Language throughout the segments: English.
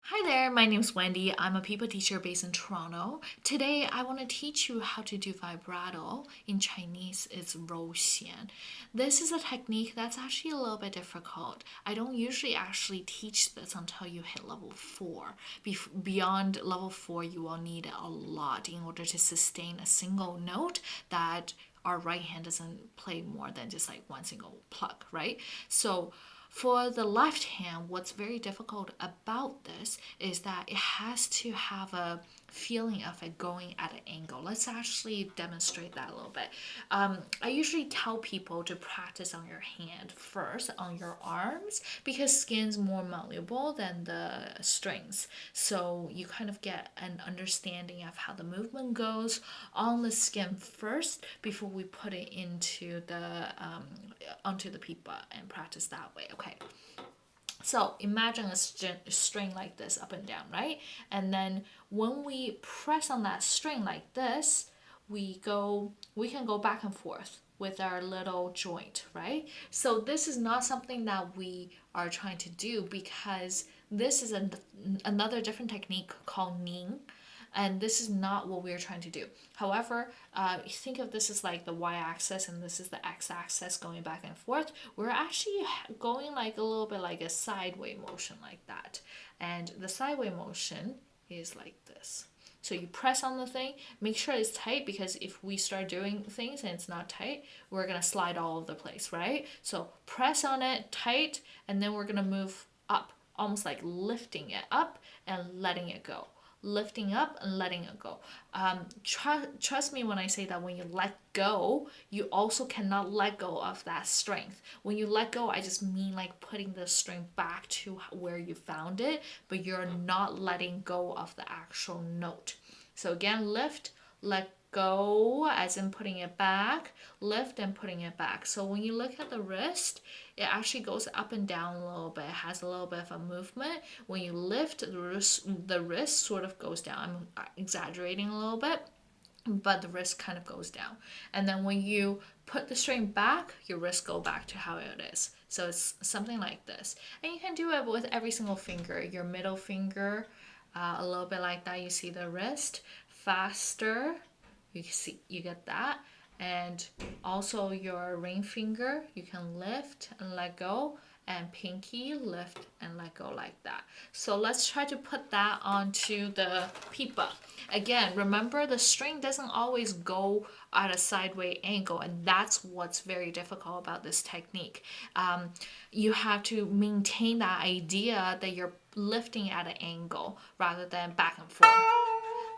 Hi there, my name's Wendy. I'm a Pipa teacher based in Toronto. Today, I want to teach you how to do vibrato. In Chinese, it's 揉弦. This is a technique that's actually a little bit difficult. I don't usually actually teach this until you hit level 4. Beyond level 4, you will need a lot in order to sustain a single note that our right hand doesn't play more than just like one single pluck, right? So for the left hand, what's very difficult about this is that it has to have a feeling of it going at an angle. Let's actually demonstrate that a little bit. I usually tell people to practice on your hand first, on your arms, because skin's more malleable than the strings. So you kind of get an understanding of how the movement goes on the skin first before we put it into the onto the pipa and practice that way. Okay. So imagine a string like this up and down, right? And then when we press on that string like this, we can go back and forth with our little joint, right? So this is not something that we are trying to do because this is another different technique called ning, and this is not what we're trying to do. However, think of this as like the y-axis and this is the x-axis going back and forth. We're actually going like a little bit like a sideways motion like that, and the sideways motion is like this. So you press on the thing, make sure it's tight, because if we start doing things and it's not tight, we're gonna slide all over the place, right? So press on it tight, and then we're gonna move up, almost like lifting it up and letting it go, lifting up and letting it go. Trust me when I say that when you let go, you also cannot let go of that strength. When you let go, I just mean like putting the string back to where you found it, but you're not letting go of the actual note. So again, lift, let go, as in putting it back, lift and putting it back. So when you look at the wrist, it actually goes up and down a little bit. It has a little bit of a movement. When you lift, the wrist sort of goes down. I'm exaggerating a little bit, but the wrist kind of goes down. And then when you put the string back, your wrist go back to how it is. So it's something like this. And you can do it with every single finger. Your middle finger, a little bit like that. You see the wrist. Faster, you get that. And also your ring finger, you can lift and let go, and pinky, lift and let go like that. So let's try to put that onto the pipa. Again, remember the string doesn't always go at a sideways angle, and that's what's very difficult about this technique. You have to maintain that idea that you're lifting at an angle rather than back and forth.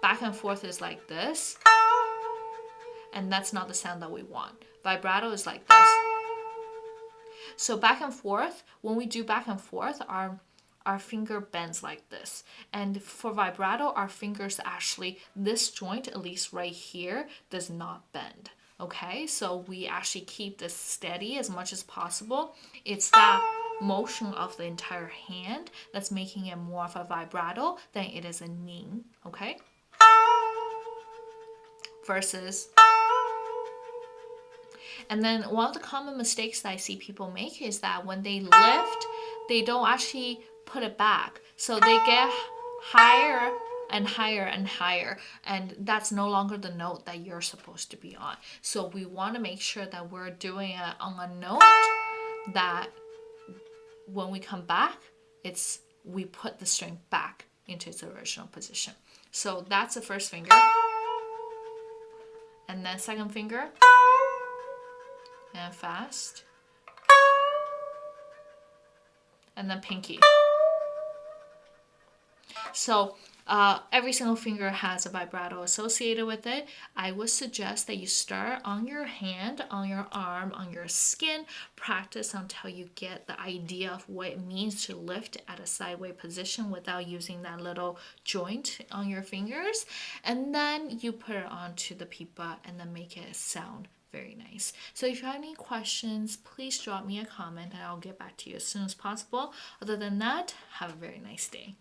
Back and forth is like this, and that's not the sound that we want. Vibrato is like this. So back and forth, when we do back and forth, our finger bends like this. And for vibrato, our fingers actually, this joint, at least right here, does not bend. Okay, so we actually keep this steady as much as possible. It's that motion of the entire hand that's making it more of a vibrato than it is a ning, okay? Versus. And then one of the common mistakes that I see people make is that when they lift, they don't actually put it back. So they get higher and higher and higher, and that's no longer the note that you're supposed to be on. So we want to make sure that we're doing it on a note that when we come back, we put the string back into its original position. So that's the first finger. And then second finger. And fast. And then pinky. So every single finger has a vibrato associated with it. I would suggest that you start on your hand, on your arm, on your skin. Practice until you get the idea of what it means to lift at a sideways position without using that little joint on your fingers. And then you put it onto the pipa and then make it sound very nice. So if you have any questions, please drop me a comment and I'll get back to you as soon as possible. Other than that, have a very nice day.